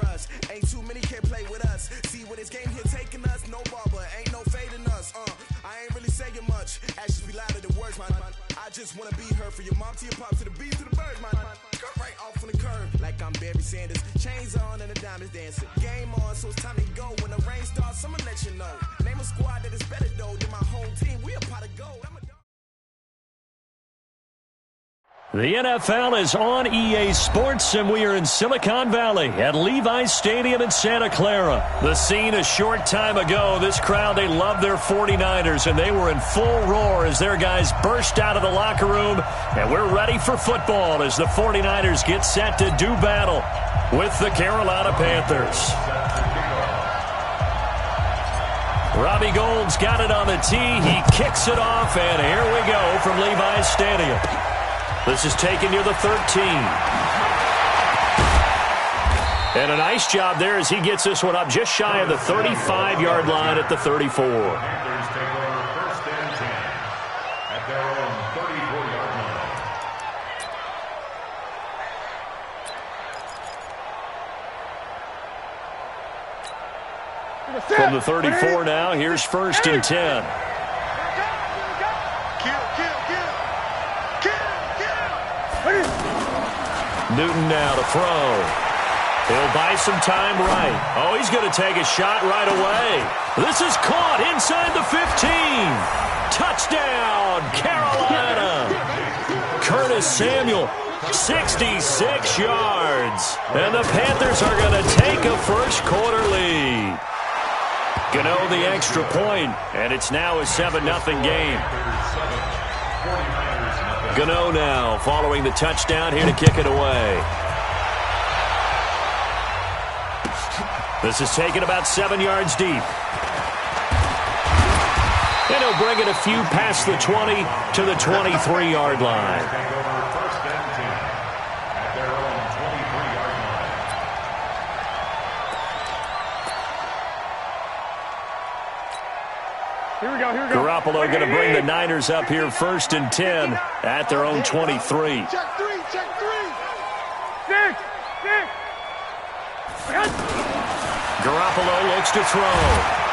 us. Ain't too many can play with us. See where this game here taking us. No barber, ain't no fading us. I ain't really saying much. Actions be louder than words, man. I just wanna be heard from your mom to your pop to the beat to the birds, man. Cut right off on the curb like I'm Barry Sanders. Chains on and the diamonds dancing. Game on, so it's time to go. When the rain starts, I'ma let you know. Name a squad that is better though than my home team. We a pot of gold. The NFL is on EA Sports, and we are in Silicon Valley at Levi's Stadium in Santa Clara. The scene a short time ago, this crowd, they love their 49ers, and they were in full roar as their guys burst out of the locker room, and we're ready for football as the 49ers get set to do battle with the Carolina Panthers. Robbie Gould's got it on the tee. He kicks it off, and here we go from Levi's Stadium. This is taken near the 13. And a nice job there as he gets this one up just shy of the 35-yard line at the 34. Panthers take over first and 10 at their own 34-yard line. From the 34 now, here's first and 10. Newton now to throw. He'll buy some time right. Oh, he's going to take a shot right away. This is caught inside the 15. Touchdown, Carolina. Curtis Samuel, 66 yards. And the Panthers are going to take a first-quarter lead. Gano the extra point, and it's now a 7-0 game. Gano now following the touchdown here to kick it away. This is taken about 7 yards deep. And he'll bring it a few past the 20 to the 23-yard line. Here we go. Garoppolo going to bring the Niners up here first and 10 at their own 23. Check three. Six. Garoppolo looks to throw.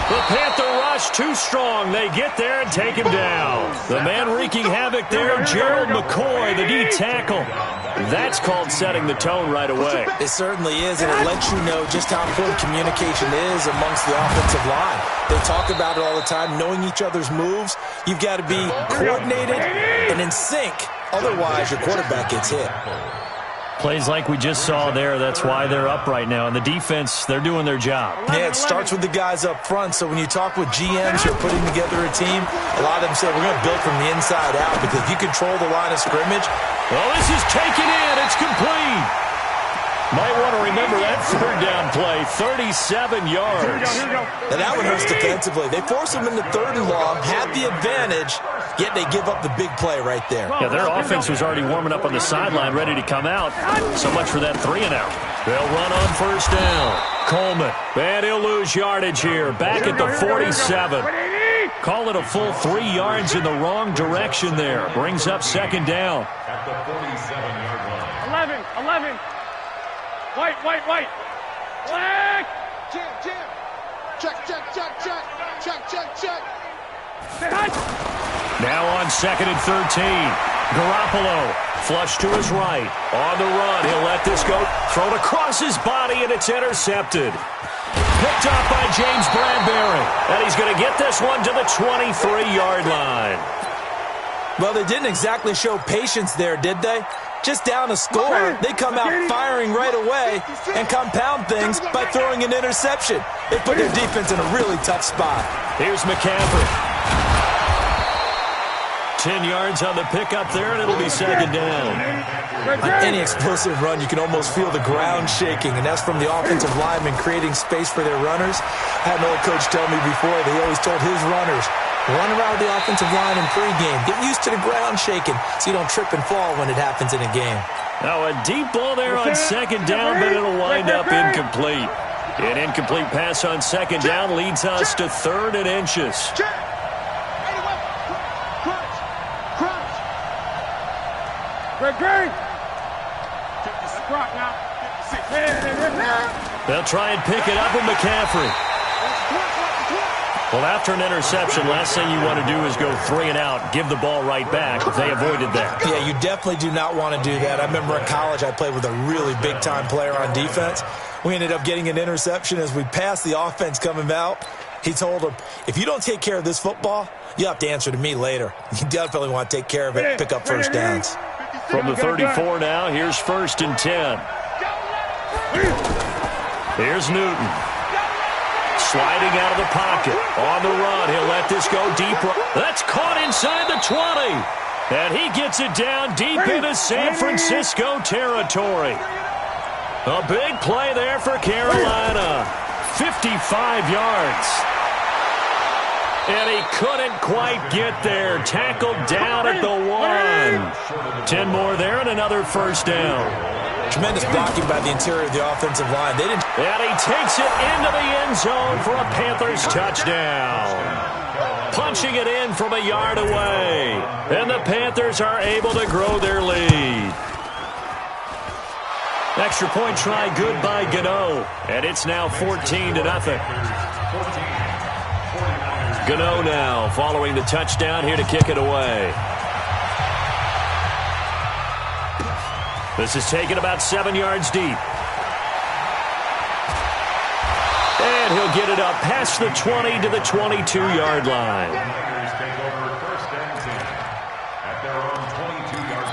The Panther rush too strong. They get there and take him down. The man wreaking havoc there, Gerald McCoy, the D tackle. That's called setting the tone right away. It certainly is, and it lets you know just how important communication is amongst the offensive line. They talk about it all the time, knowing each other's moves. You've got to be coordinated and in sync. Otherwise, your quarterback gets hit. Plays like we just saw there, that's why they're up right now. And the defense, they're doing their job. Yeah, it starts with the guys up front. So when you talk with GMs who are putting together a team, a lot of them say we're going to build from the inside out because if you control the line of scrimmage. Well, this is taken in. It's complete. Might want to remember that third down play, 37 yards. Here we go. Now that one hurts defensively. They force them into third and long, have the advantage, yet they give up the big play right there. Yeah, their offense was already warming up on the sideline, ready to come out. So much for that 3-and-out. They'll run on first down. Coleman, and he'll lose yardage here. Back at the 47. Call it a full 3 yards in the wrong direction there. Brings up second down. At the 47-yard line. 11. White. Black. Jam. Check. Now on second and 13. Garoppolo, flush to his right. On the run, he'll let this go. Thrown across his body, and it's intercepted. Picked up by James Bradbury. And he's going to get this one to the 23-yard line. Well, they didn't exactly show patience there, did they? Just down a score, they come out firing right away and compound things by throwing an interception. They put their defense in a really tough spot. Here's McCaffrey. 10 yards on the pickup there, and it'll be second down. On any explosive run, you can almost feel the ground shaking, and that's from the offensive linemen creating space for their runners. I had an old coach tell me before, they always told his runners, run around the offensive line in pregame. Get used to the ground shaking so you don't trip and fall when it happens in a game. Now a deep ball there on second down, but it'll wind up incomplete. An incomplete pass on second down leads us to third and inches. Greg. Check this clock now. 56. They'll try and pick it up with McCaffrey. Well, after an interception, last thing you want to do is go 3 and out, give the ball right back. They avoided that. Yeah, you definitely do not want to do that. I remember in college I played with a really big-time player on defense. We ended up getting an interception as we passed the offense coming out. He told him, if you don't take care of this football, you have to answer to me later. You definitely want to take care of it and pick up first downs. From the 34 now, here's 1st and 10. Here's Newton. Sliding out of the pocket. On the run. He'll let this go deep. That's caught inside the 20. And he gets it down deep into San Francisco territory. A big play there for Carolina. 55 yards. And he couldn't quite get there. Tackled down at the 1. 10 more there and another first down. Tremendous blocking by the interior of the offensive line. And he takes it into the end zone for a Panthers touchdown. Punching it in from a yard away. And the Panthers are able to grow their lead. Extra point try good by Gano. And it's now 14-0. Gano now following the touchdown here to kick it away. This is taken about 7 yards deep. And he'll get it up past the 20 to the 22-yard line. Take over 1st and 10 at their own 22-yard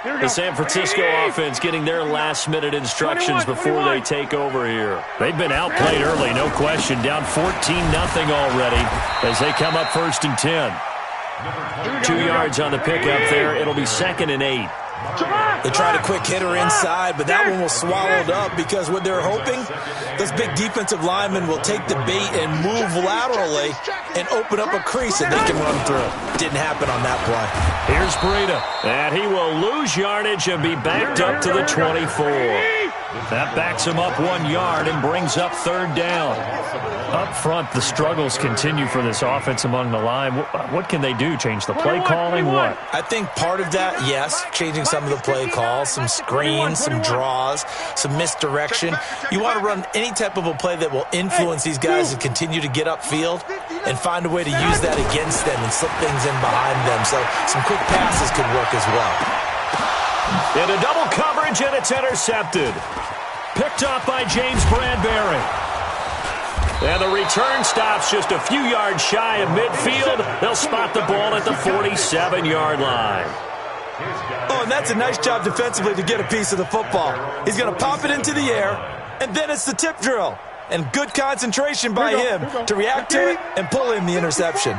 line. The San Francisco offense getting their last-minute instructions before they take over here. They've been outplayed early, no question. Down 14-0 already as they come up 1st and 10. 2 yards on the pickup there. It'll be 2nd and 8. They tried a quick hitter inside, but that one was swallowed up because what they're hoping, those big defensive linemen will take the bait and move laterally and open up a crease that they can run through. Didn't happen on that play. Here's Breida, and he will lose yardage and be backed up to the 24. That backs him up 1 yard and brings up 3rd down. Up front, the struggles continue for this offense among the line. What can they do? Change the play calling? What? I think part of that, yes, changing some of the play calls, some screens, some draws, some misdirection. You want to run any type of a play that will influence these guys to continue to get upfield and find a way to use that against them and slip things in behind them. So some quick passes could work as well. Into double coverage, and it's intercepted. Picked up by James Bradbury. And the return stops just a few yards shy of midfield. They'll spot the ball at the 47-yard line. Oh, and that's a nice job defensively to get a piece of the football. He's going to pop it into the air, and then it's the tip drill. And good concentration by him to react to it and pull in the interception.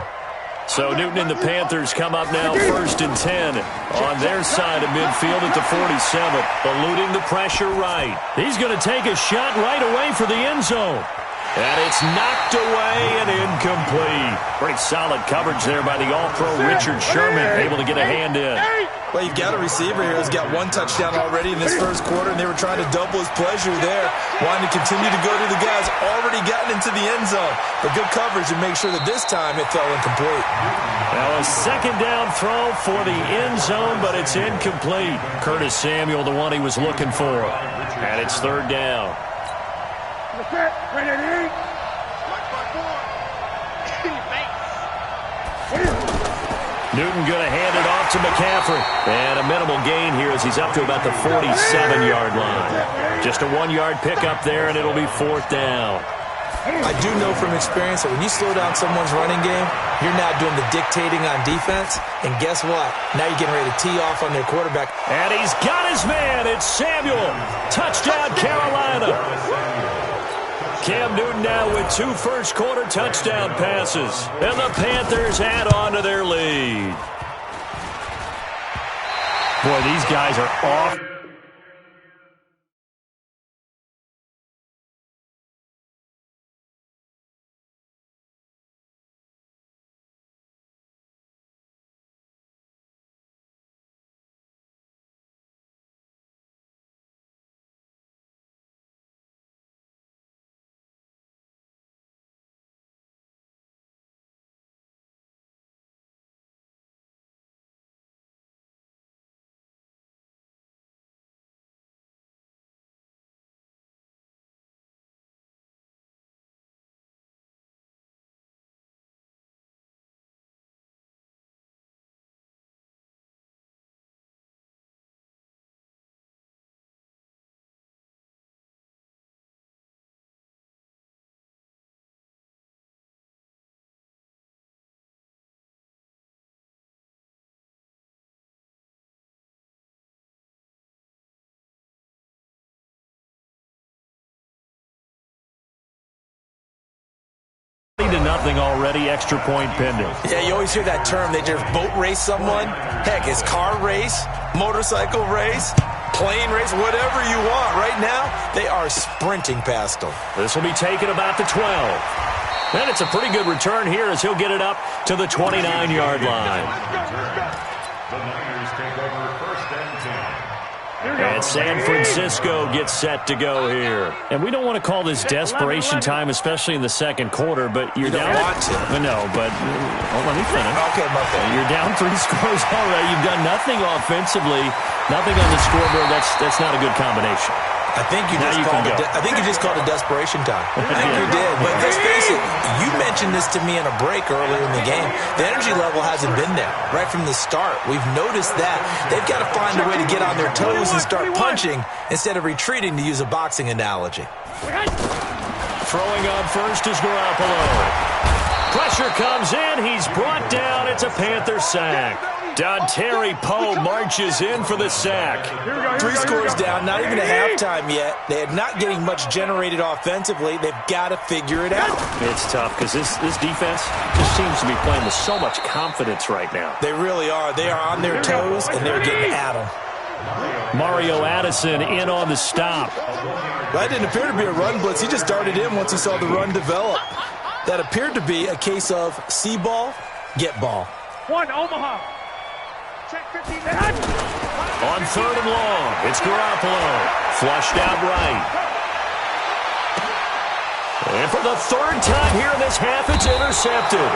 So Newton and the Panthers come up now 1st and 10 on their side of midfield at the 47. Eluding the pressure right. He's going to take a shot right away for the end zone. And it's knocked away and incomplete. Pretty solid coverage there by the All-Pro Richard Sherman, able to get a hand in. Well, you've got a receiver here who's got 1 touchdown already in this first quarter, and they were trying to double his pleasure there, wanting to continue to go to the guys already gotten into the end zone. But good coverage to make sure that this time it fell incomplete. Now a 2nd down throw for the end zone, but it's incomplete. Curtis Samuel, the one he was looking for. And it's 3rd down. Newton going to hand it off to McCaffrey. And a minimal gain here as he's up to about the 47-yard line. Just a 1-yard pickup there, and it'll be 4th down. I do know from experience that when you slow down someone's running game, you're now doing the dictating on defense. And guess what? Now you're getting ready to tee off on their quarterback. And he's got his man. It's Samuel. Touchdown, Carolina. Cam Newton now with 2 first-quarter touchdown passes. And the Panthers add on to their lead. Boy, these guys are off. 3-0 already, extra point pending. Yeah, you always hear that term. They just boat race someone. Heck, it's car race, motorcycle race, plane race, whatever you want. Right now, they are sprinting past them. This will be taken about the 12. And it's a pretty good return here as he'll get it up to the 29-yard line. The Niners take over 1st and 10. And San Francisco gets set to go here. And we don't want to call this desperation time, especially in the second quarter, but you're down. Want to. No, but let me finish. Okay, my bad. You're down 3 scores already. You've done nothing offensively, nothing on the scoreboard. That's not a good combination. I think you just called it desperation time. I think you did. But let's face it, you mentioned this to me in a break earlier in the game. The energy level hasn't been there right from the start. We've noticed that. They've got to find a way to get on their toes and start punching instead of retreating, to use a boxing analogy. Throwing on first is Garoppolo. Pressure comes in. He's brought down. It's a Panther sack. Dontari Poe marches in for the sack. 3 scores down, not even a halftime yet. They're not getting much generated offensively. They've got to figure it out. It's tough because this defense just seems to be playing with so much confidence right now. They really are. They are on their toes, and they're getting at them. Mario Addison in on the stop. That didn't appear to be a run blitz. He just darted in once he saw the run develop. That appeared to be a case of see ball, get ball. 1, Omaha. Check 15. On 3rd and long, it's Garoppolo. Flushed out right. And for the 3rd time here in this half, it's intercepted.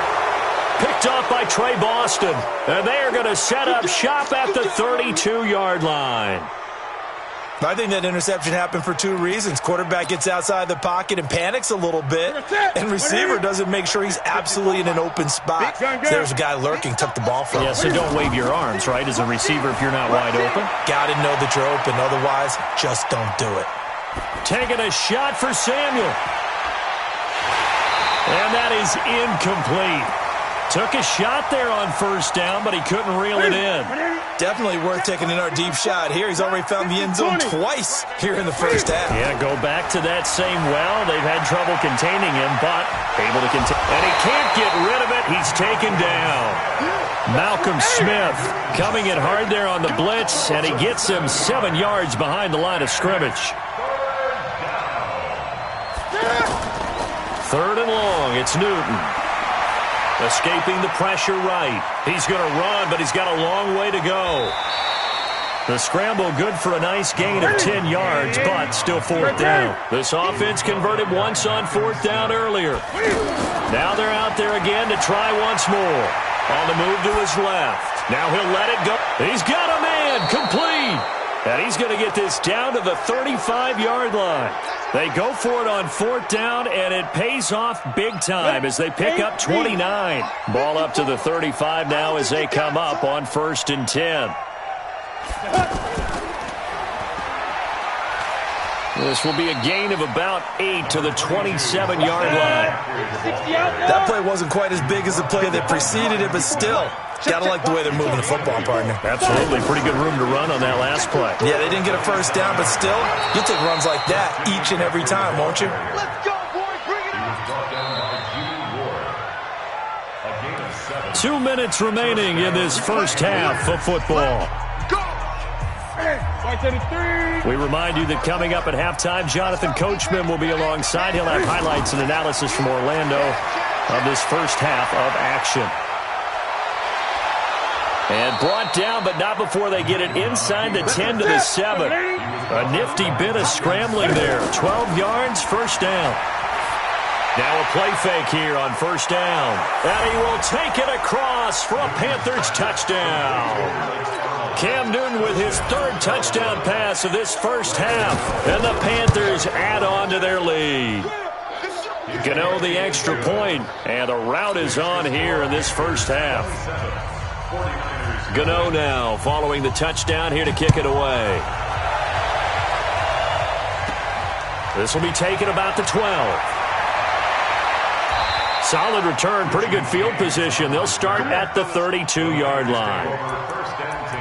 Picked off by Trey Boston. And they are going to set up shop at the 32-yard line. I think that interception happened for 2 reasons. Quarterback gets outside the pocket and panics a little bit, and receiver doesn't make sure he's absolutely in an open spot. So there's a guy lurking, took the ball from him. Yeah, so don't wave your arms, right, as a receiver if you're not wide open. Got to know that you're open. Otherwise, just don't do it. Taking a shot for Samuel. And that is incomplete. Took a shot there on 1st down, but he couldn't reel it in. Definitely worth taking in our deep shot here. He's already found the end zone twice here in the 1st half. Yeah, go back to that same well. They've had trouble containing him, but able to contain. And he can't get rid of it. He's taken down. Malcolm Smith coming in hard there on the blitz, and he gets him 7 yards behind the line of scrimmage. 3rd and long, it's Newton. Escaping the pressure right. He's going to run, but he's got a long way to go. The scramble good for a nice gain of 10 yards, but still 4th down. This offense converted once on 4th down earlier. Now they're out there again to try once more. On the move to his left. Now he'll let it go. He's got a man complete. And he's going to get this down to the 35-yard line. They go for it on 4th down, and it pays off big time as they pick up 29. Ball up to the 35 now as they come up on 1st and 10. This will be a gain of about 8 to the 27-yard line. That play wasn't quite as big as the play that preceded it, but still, gotta like the way they're moving the football, partner. Absolutely. Pretty good room to run on that last play. Yeah, they didn't get a 1st down, but still, you'll take runs like that each and every time, won't you? Let's go, boys. Bring it on. 2 minutes remaining in this 1st half of football. We remind you that coming up at halftime, Jonathan Coachman will be alongside. He'll have highlights and analysis from Orlando of this 1st half of action. And brought down, but not before they get it inside the 10 to the 7. A nifty bit of scrambling there. 12 yards, 1st down. Now a play fake here on 1st down. And he will take it across for a Panthers touchdown. Cam Newton with his 3rd touchdown pass of this 1st half. And the Panthers add on to their lead. Gano the extra point, and the route is on here in this 1st half. Gano now following the touchdown here to kick it away. This will be taken about the 12. Solid return, pretty good field position. They'll start at the 32-yard line. 1st and 10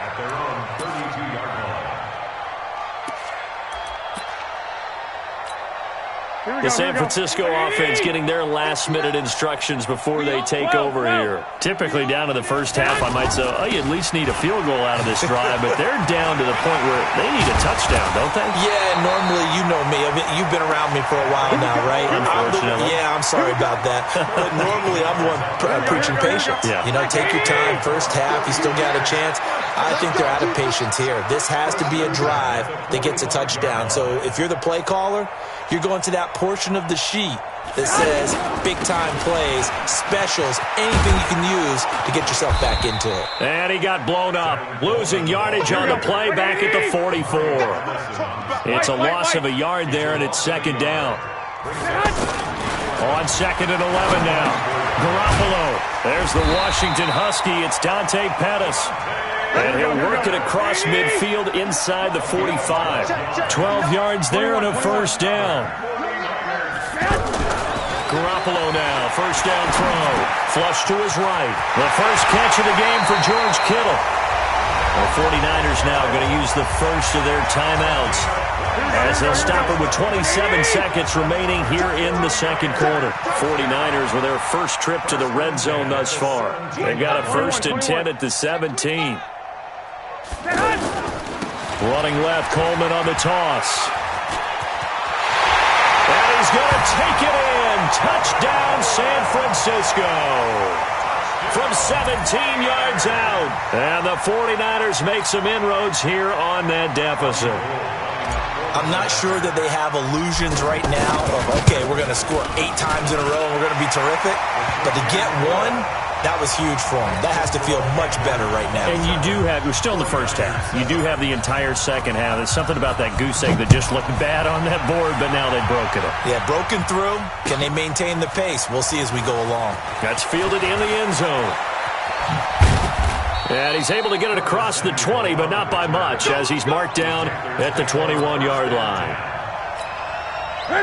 at their own 32-yard The San Francisco offense getting their last-minute instructions before they take over here. Typically down to the first half, I might say, oh, you at least need a field goal out of this drive, but they're down to the point where they need a touchdown, don't they? Yeah, normally, you know me. I mean, you've been around me for a while now, right? Unfortunately. I'm sorry about that. But normally, I'm the one preaching patience. Yeah. You know, take your time. First half, you still got a chance. I think they're out of patience here. This has to be a drive that gets a touchdown. So if you're the play caller, you're going to that portion of the sheet that says big-time plays, specials, anything you can use to get yourself back into it. And he got blown up, losing yardage on the play back at the 44. It's a loss of a yard there, and it's second down. On second and 11 now. Garoppolo. There's the Washington Husky. It's Dante Pettis. And he'll work it across midfield inside the 45. 12 yards there and a first down. Garoppolo now, first down throw. Flush to his right. The first catch of the game for George Kittle. The 49ers now going to use the first of their timeouts, as they'll stop it with 27 seconds remaining here in the second quarter. 49ers with their first trip to the red zone thus far. They've got a first and 10 at the 17. Running left, Coleman on the toss. And he's going to take it in. Touchdown, San Francisco. From 17 yards out. And the 49ers make some inroads here on that deficit. I'm not sure that they have illusions right now of, okay, we're going to score 8 times in a row and we're going to be terrific. But to get one, that was huge for them. That has to feel much better right now. And you do have, we're still in the first half. You do have the entire second half. There's something about that goose egg that just looked bad on that board, but now they've broken it. Yeah, broken through. Can they maintain the pace? We'll see as we go along. That's fielded in the end zone. And he's able to get it across the 20, but not by much, as he's marked down at the 21-yard line.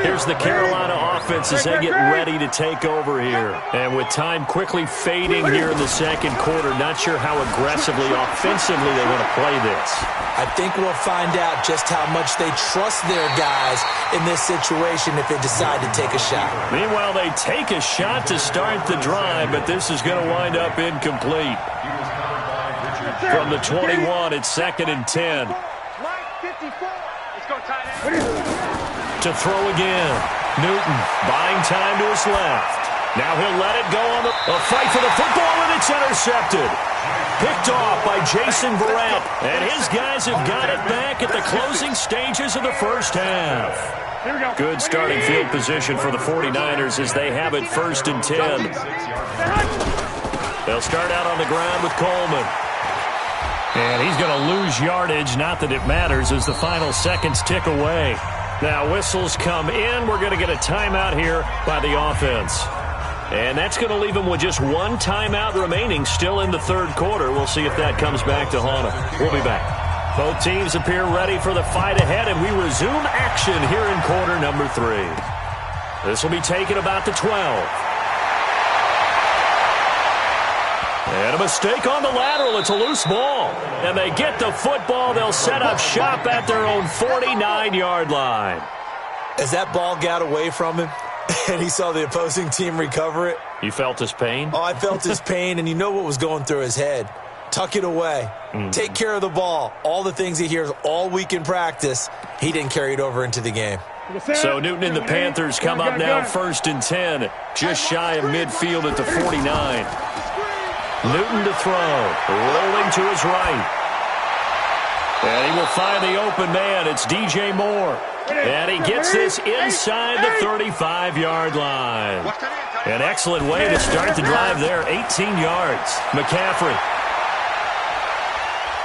Here's the Carolina offense as they get ready to take over here. And with time quickly fading here in the second quarter, not sure how aggressively, offensively they want to play this. I think we'll find out just how much they trust their guys in this situation if they decide to take a shot. Meanwhile, they take a shot to start the drive, but this is going to wind up incomplete. From the 21, it's second and 10. To throw again. Newton buying time to his left. Now he'll let it go on a fight for the football, and it's intercepted. Picked off by Jason Verrett. And his guys have got it back at the closing stages of the first half. Good starting field position for the 49ers as they have it first and 10. They'll start out on the ground with Coleman. And he's going to lose yardage, not that it matters, as the final seconds tick away. Now whistles come in. We're going to get a timeout here by the offense. And that's going to leave them with just one timeout remaining still in the third quarter. We'll see if that comes back to haunt them. We'll be back. Both teams appear ready for the fight ahead, and we resume action here in quarter number 3. This will be taken about the 12. And a mistake on the lateral. It's a loose ball. And they get the football. They'll set up shop at their own 49-yard line. As that ball got away from him and he saw the opposing team recover it. You felt his pain? Oh, I felt his pain, and you know what was going through his head. Tuck it away. Take care of the ball. All the things he hears all week in practice, he didn't carry it over into the game. So Newton and the Panthers come up now first and 10. Just shy of midfield at the 49. Newton to throw, rolling to his right. And he will find the open man. It's DJ Moore. And he gets this inside the 35-yard line. An excellent way to start the drive there, 18 yards. McCaffrey.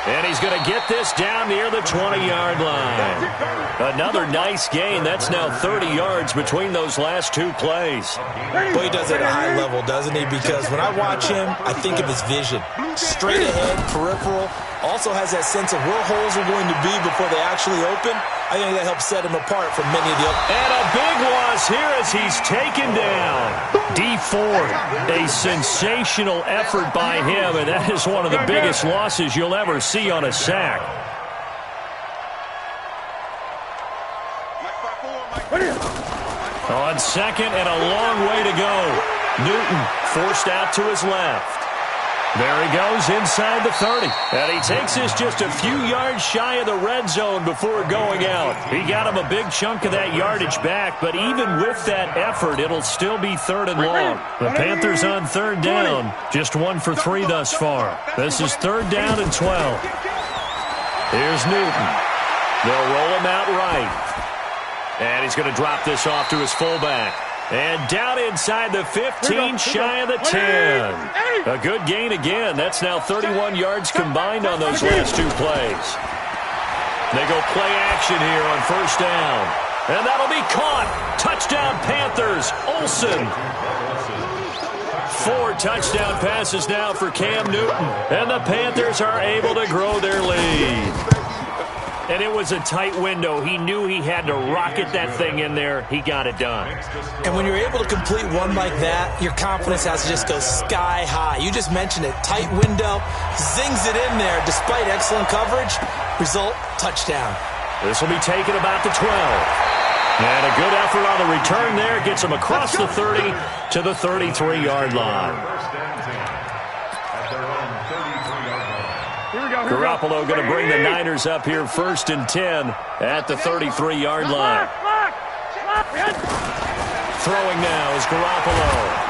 And he's going to get this down near the 20-yard line. Another nice gain. That's now 30 yards between those last two plays. Well, he does it at a high level, doesn't he? Because when I watch him, I think of his vision. Straight ahead, peripheral. Also has that sense of where holes are going to be before they actually open. I think that helps set him apart from many of the other. And a big loss here as he's taken down. D Ford, a sensational effort by him, and that is one of the biggest losses you'll ever see on a sack. On second and a long way to go. Newton forced out to his left. There he goes inside the 30. And he takes this just a few yards shy of the red zone before going out. He got him a big chunk of that yardage back, but even with that effort, it'll still be 3rd and long. The Panthers on 3rd down, just 1 for 3 thus far. This is 3rd down and 12. Here's Newton. They'll roll him out right. And he's going to drop this off to his fullback. And down inside the 15, shy of the 10. A good gain again. That's now 31 yards combined on those last 2 plays. They go play action here on 1st down. And that'll be caught. Touchdown Panthers. Olsen. 4 touchdown passes now for Cam Newton. And the Panthers are able to grow their lead. And it was a tight window. He knew he had to rocket that thing in there. He got it done. And when you're able to complete one like that, your confidence has to just go sky high. You just mentioned it. Tight window, zings it in there despite excellent coverage. Result, touchdown. This will be taken about the 12. And a good effort on the return there. Gets him across the 30 to the 33-yard line. Garoppolo going to bring the Niners up here 1st and 10 at the 33-yard line. Throwing now is Garoppolo.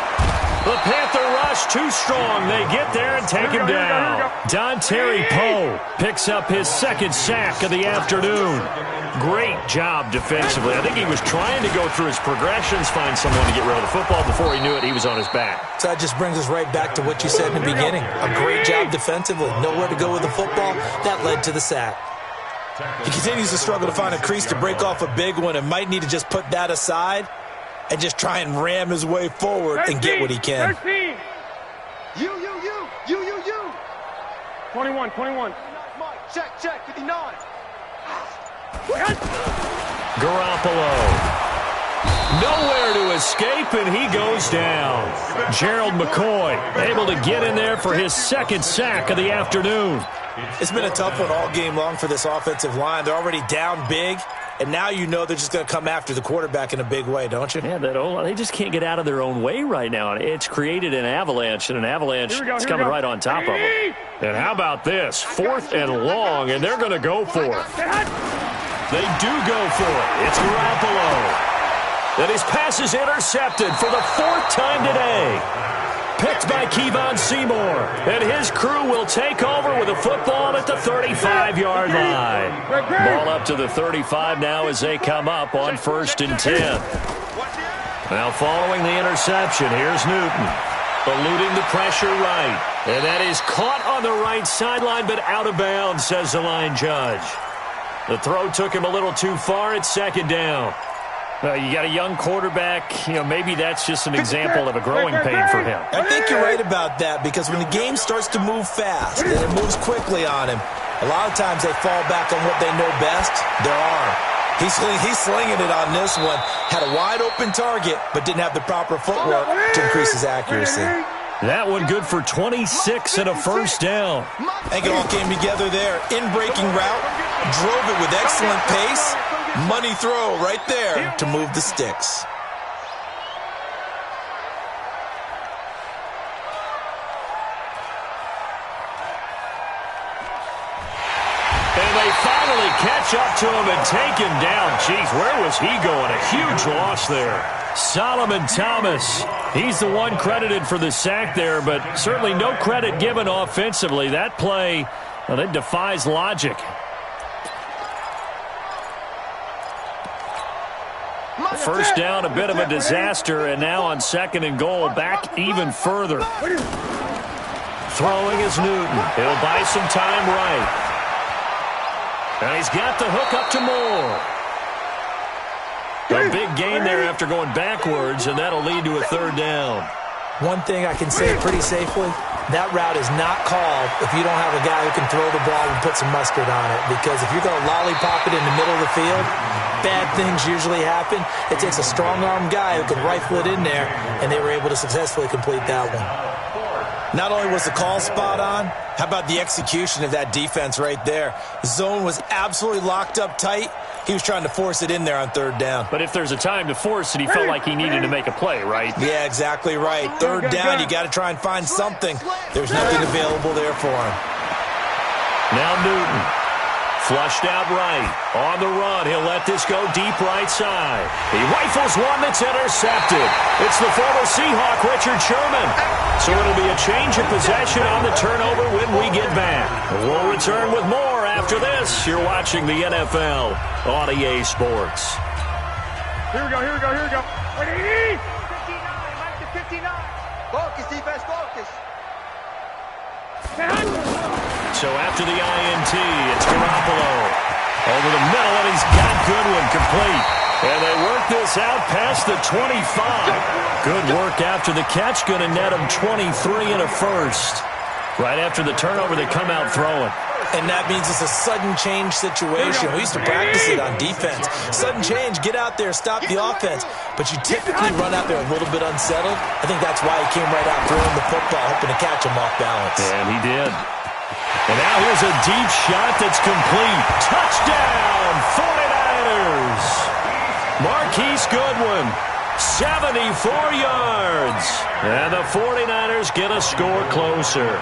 The Panther rush too strong. They get there and take him down. Dontari Poe picks up his 2nd sack of the afternoon. Great job defensively. I think he was trying to go through his progressions, find someone to get rid of the football. Before he knew it, he was on his back. So that just brings us right back to what you said in the beginning. A great job defensively. Nowhere to go with the football. That led to the sack. He continues to struggle to find a crease to break off a big one and might need to just put that aside and just try and ram his way forward and get what he can. 13. You. 21. Check, 59. Garoppolo. Nowhere to escape, and he goes down. Gerald McCoy able to get in there for his 2nd sack of the afternoon. It's been a tough one all game long for this offensive line. They're already down big, and now you know they're just going to come after the quarterback in a big way, don't you? Yeah, they just can't get out of their own way right now. It's created an avalanche, and an avalanche is coming right on top of them. And how about this? 4th and long, and they're going to go for it. They do go for it. It's Garoppolo. And his pass is intercepted for the 4th time today. Picked by Kevon Seymour. And his crew will take over with a football at the 35-yard line. Ball up to the 35 now as they come up on 1st and 10. Now following the interception, here's Newton. Eluding the pressure right. And that is caught on the right sideline, but out of bounds, says the line judge. The throw took him a little too far. It's 2nd down. You got a young quarterback. Maybe that's just an example of a growing pain for him. I think you're right about that, because when the game starts to move fast and it moves quickly on him, a lot of times they fall back on what they know best, their arm. He's slinging it on this one. Had a wide-open target, but didn't have the proper footwork to increase his accuracy. That one good for 26 and a 1st down. I think it all came together there. In-breaking route, drove it with excellent pace. Money throw right there to move the sticks. And they finally catch up to him and take him down. Jeez, where was he going? A huge loss there. Solomon Thomas, he's the one credited for the sack there, but certainly no credit given offensively. That play, well, it defies logic. First down, a bit of a disaster, and now on 2nd and goal, back even further. Throwing is Newton. He'll buy some time right. And he's got the hook up to Moore. A big gain there after going backwards, and that'll lead to a 3rd down. One thing I can say pretty safely, that route is not called if you don't have a guy who can throw the ball and put some mustard on it. Because if you're going to lollipop it in the middle of the field, bad things usually happen. It takes a strong-arm guy who can rifle it in there, and they were able to successfully complete that one. Not only was the call spot on, how about the execution of that defense right there? The zone was absolutely locked up tight. He was trying to force it in there on third down. But if there's a time to force it, he felt like he needed to make a play, right? Yeah, exactly right. Third down, you got to try and find something. There's nothing available there for him. Now Newton. Flushed out right. On the run, he'll let this go deep right side. He rifles one that's intercepted. It's the former Seahawk, Richard Sherman. So it'll be a change of possession on the turnover when we get back. We'll return with more after this. You're watching the NFL on EA Sports. Here we go. Wait, 59, Mike to 59. Focus, defense, focus. So after the INT, it's Garoppolo. Over the middle, and he's got Goodwin complete. And they work this out past the 25. Good work after the catch. Going to net him 23 and a first. Right after the turnover, they come out throwing. And that means it's a sudden change situation. We used to practice it on defense. Sudden change, get out there, stop the offense. But you typically run out there a little bit unsettled. I think that's why he came right out throwing the football, hoping to catch him off balance. And he did. And now here's a deep shot that's complete. Touchdown, 49ers. Marquise Goodwin, 74 yards. And the 49ers get a score closer.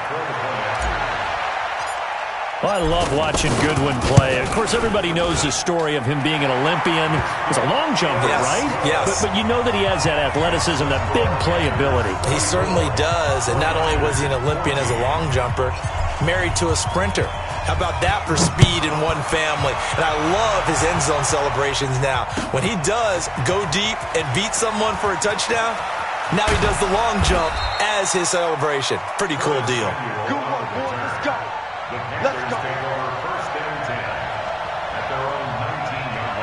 Well, I love watching Goodwin play. Of course, everybody knows the story of him being an Olympian. He's a long jumper, right? Yes. But you know that he has that athleticism, that big playability. He certainly does. And not only was he an Olympian as a long jumper, married to a sprinter. How about that for speed in one family? And I love his end zone celebrations now. When he does go deep and beat someone for a touchdown, now he does the long jump as his celebration. Pretty cool deal. Good one, boys. Let's go. Let's go. First and 10 at their own 19-yard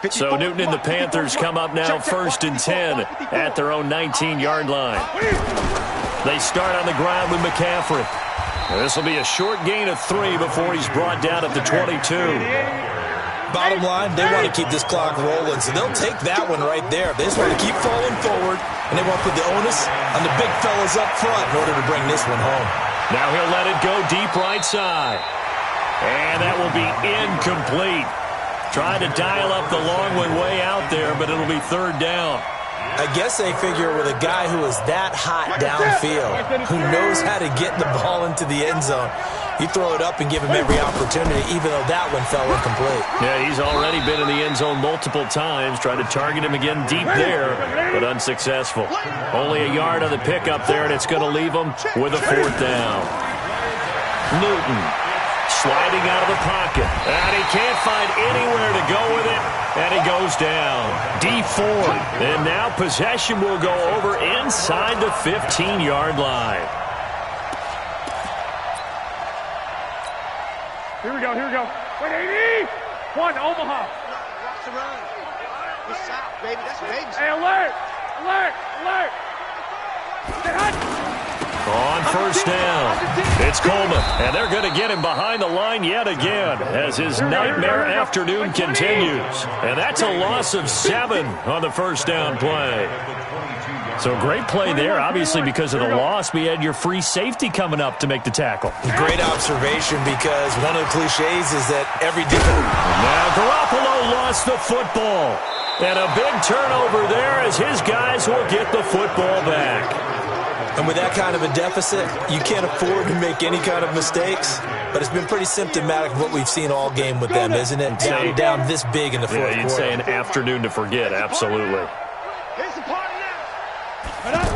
line. So Newton and the Panthers come up now first and 10 at their own 19-yard line. They start on the ground with McCaffrey. This will be a short gain of 3 before he's brought down at the 22. Bottom line, they want to keep this clock rolling, so they'll take that one right there. They just want to keep falling forward, and they want to put the onus on the big fellas up front in order to bring this one home. Now he'll let it go deep right side. And that will be incomplete. Trying to dial up the long one way out there, but it'll be third down. I guess they figure with a guy who is that hot downfield, who knows how to get the ball into the end zone, you throw it up and give him every opportunity, even though that one fell incomplete. Yeah, he's already been in the end zone multiple times, trying to target him again deep there, but unsuccessful. Only a yard on the pickup there, and it's going to leave him with a fourth down. Newton sliding out of the pocket, and he can't find anywhere to go with it, and he goes down. D4, and now possession will go over inside the 15-yard line. Here we go. Wait, 80. One, Omaha. Watch the run. We're south, baby. That's baby. Hey, alert. Get hot. On first down, it's Coleman, and they're going to get him behind the line yet again as his nightmare afternoon continues. And that's a loss of 7 on the first down play. So great play there, obviously because of the loss. We had your free safety coming up to make the tackle. Great observation, because one of the cliches is that every defense... Now Garoppolo lost the football. And a big turnover there as his guys will get the football back. And with that kind of a deficit, you can't afford to make any kind of mistakes. But it's been pretty symptomatic of what we've seen all game with them, isn't it? Down this big in the fourth quarter. You'd say an afternoon to forget, absolutely. Here's the party now.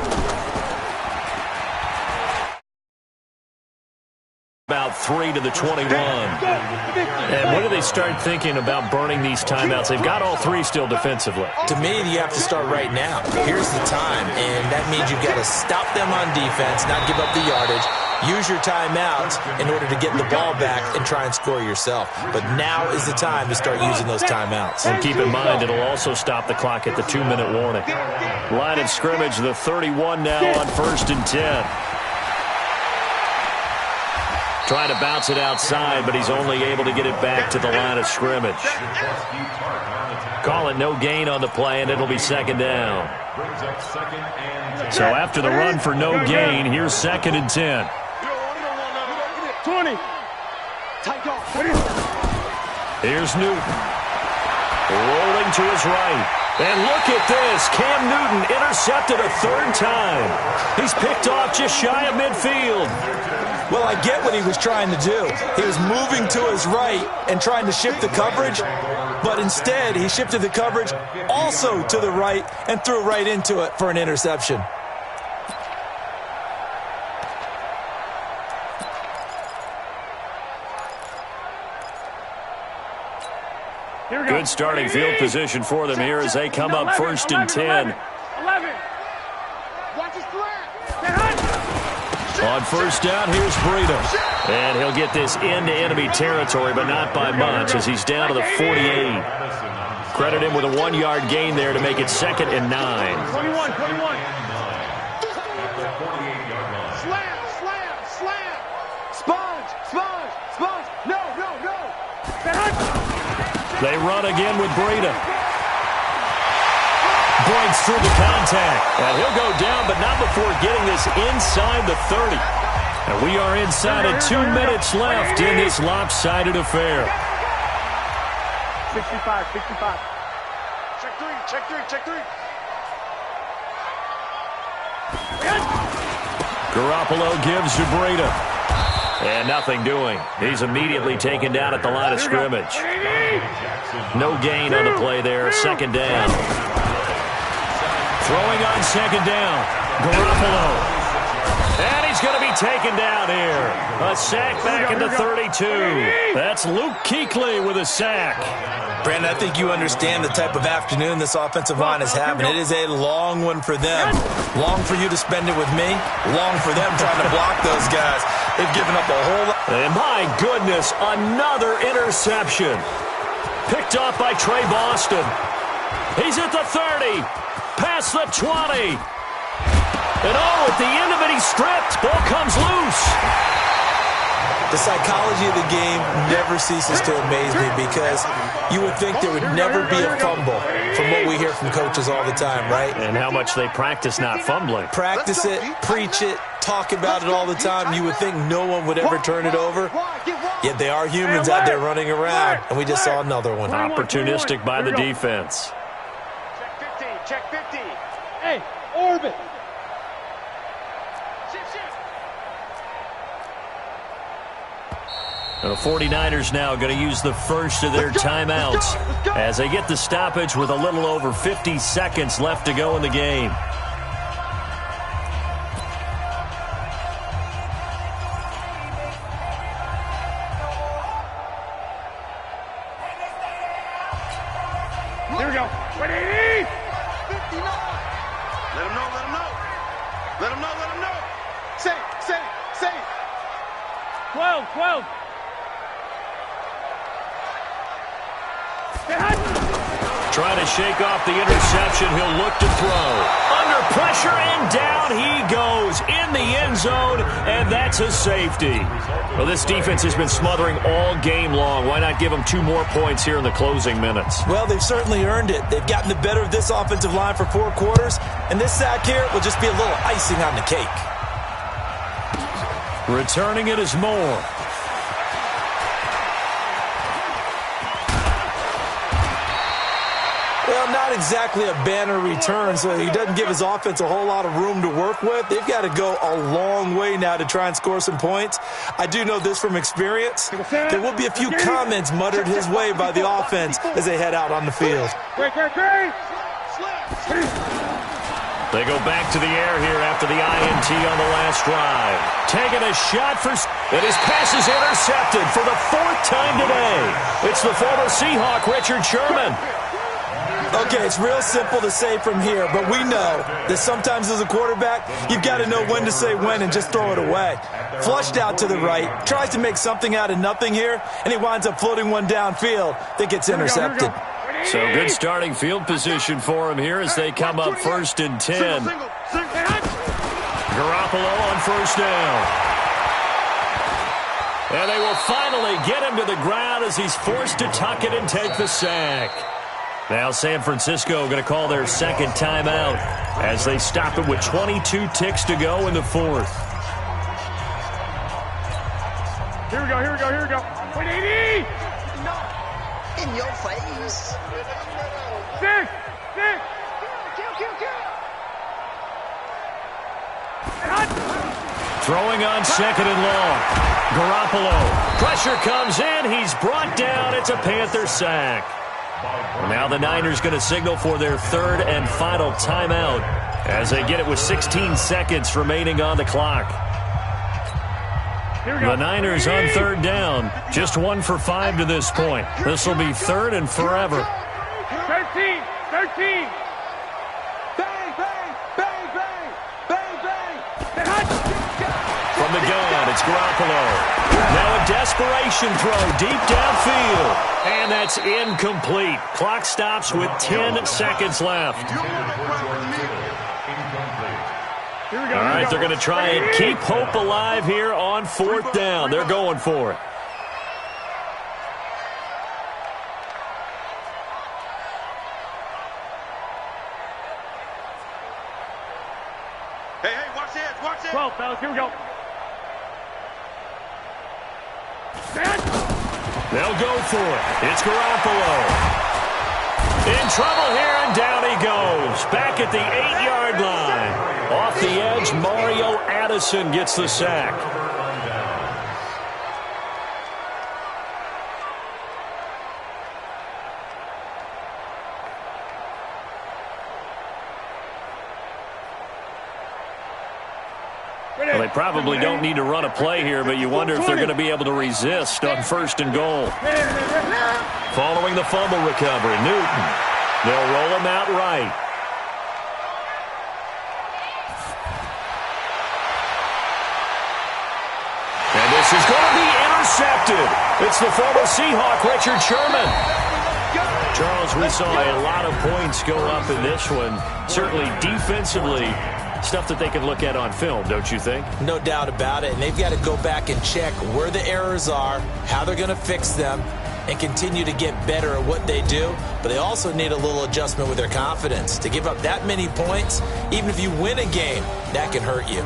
About 3 to the 21. And when do they start thinking about burning these timeouts? They've got all 3 still defensively. To me, you have to start right now. Here's the time, and that means you've got to stop them on defense, not give up the yardage, use your timeouts in order to get the ball back and try and score yourself. But now is the time to start using those timeouts. And keep in mind, it'll also stop the clock at the 2-minute warning. Line of scrimmage, the 31 now on first and 10. Trying to bounce it outside, but he's only able to get it back to the line of scrimmage. Call it no gain on the play, and it'll be second down. So after the run for no gain, here's 2nd and 10. 20. Here's Newton. Rolling to his right. And look at this. Cam Newton intercepted a 3rd time. He's picked off just shy of midfield. Well, I get what he was trying to do. He was moving to his right and trying to shift the coverage, but instead he shifted the coverage also to the right and threw right into it for an interception. Good starting field position for them here as they come up 1st and 10. 11. Watch his flat. On 1st down, here's Breida. And he'll get this into enemy territory, but not by much as he's down to the 48. Credit him with a 1-yard gain there to make it 2nd and 9. 21. Slam. Sponge. No. They run again with Breida. Breaks through the contact. And he'll go down, but not before getting this inside the 30. And we are inside of 2 minutes left in this lopsided affair. 65. Check three. Garoppolo gives to Breida. And nothing doing. He's immediately taken down at the line of scrimmage. No gain on the play there. 2nd down. Throwing on 2nd down. Garoppolo. And he's going to be taken down here. A sack back into 32. That's Luke Kuechly with a sack. Brandon, I think you understand the type of afternoon this offensive line is having. It is a long one for them. Long for you to spend it with me. Long for them trying to block those guys. They've given up a whole lot. And my goodness, another interception. Picked off by Trey Boston. He's at the 30. Past the 20. And at the end of it, he's stripped. Ball comes loose. The psychology of the game never ceases to amaze me because you would think there would never be a fumble from what we hear from coaches all the time, right? And how much they practice not fumbling. Practice it, preach it, talk about it all the time. You would think no one would ever turn it over. Yet they are humans out there running around, and we just saw another one. Opportunistic by the defense. Check 50. Hey, orbit. The 49ers now going to use the first of their timeouts as they get the stoppage with a little over 50 seconds left to go in the game. Here we go. 180. 59. Let him know. Say. 12. Trying to shake off the interception. He'll look to throw. Under pressure, and down he goes in the end zone, and that's a safety. Well, this defense has been smothering all game long. Why not give them 2 more points here in the closing minutes? Well, they've certainly earned it. They've gotten the better of this offensive line for 4 quarters, and this sack here will just be a little icing on the cake. Returning it is Moore. Well, not exactly a banner return, so he doesn't give his offense a whole lot of room to work with. They've got to go a long way now to try and score some points. I do know this from experience. There will be a few comments muttered his way by the offense as they head out on the field. Great. They go back to the air here after the INT on the last drive. Taking a shot for... And his pass is intercepted for the 4th time today. It's the former Seahawk, Richard Sherman. Okay, it's real simple to say from here, but we know that sometimes as a quarterback, you've got to know when to say when and just throw it away. Flushed out to the right, tries to make something out of nothing here, and he winds up floating one downfield that gets intercepted. So good starting field position for him here as they come up 1st and 10. Garoppolo on 1st down. And they will finally get him to the ground as he's forced to tuck it and take the sack. Now San Francisco going to call their second timeout as they stop it with 22 ticks to go in the fourth. Here we go, here we go, here we go. 180! In your face. Six! Throwing on second and long. Garoppolo. Pressure comes in. He's brought down. It's a Panther sack. Now the Niners going to signal for their third and final timeout as they get it with 16 seconds remaining on the clock. The Niners on third down. Just 1 for 5 to this point. This will be third and forever. 13! Bang, bang, bang, bang, bang, bang. From the gun, it's Garoppolo. Now a desperation throw deep downfield. And that's incomplete. Clock stops with 10 seconds left. All right, they're going to try and keep hope alive here on fourth down. They're going for it. Hey, watch this, watch this. 12, fellas, here we go. They'll go for it. It's Garoppolo. In trouble here, and down he goes. Back at the 8-yard line. Off the edge, Mario Addison gets the sack. Well, they probably don't need to run a play here, but you wonder if they're going to be able to resist on first and goal. Following the fumble recovery, Newton. They'll roll him out right. And this is going to be intercepted. It's the former Seahawk, Richard Sherman. Charles, we saw a lot of points go up in this one. Certainly defensively, stuff that they can look at on film, don't you think? No doubt about it. And they've got to go back and check where the errors are, how they're going to fix them, and continue to get better at what they do. But they also need a little adjustment with their confidence. To give up that many points, even if you win a game, that can hurt you.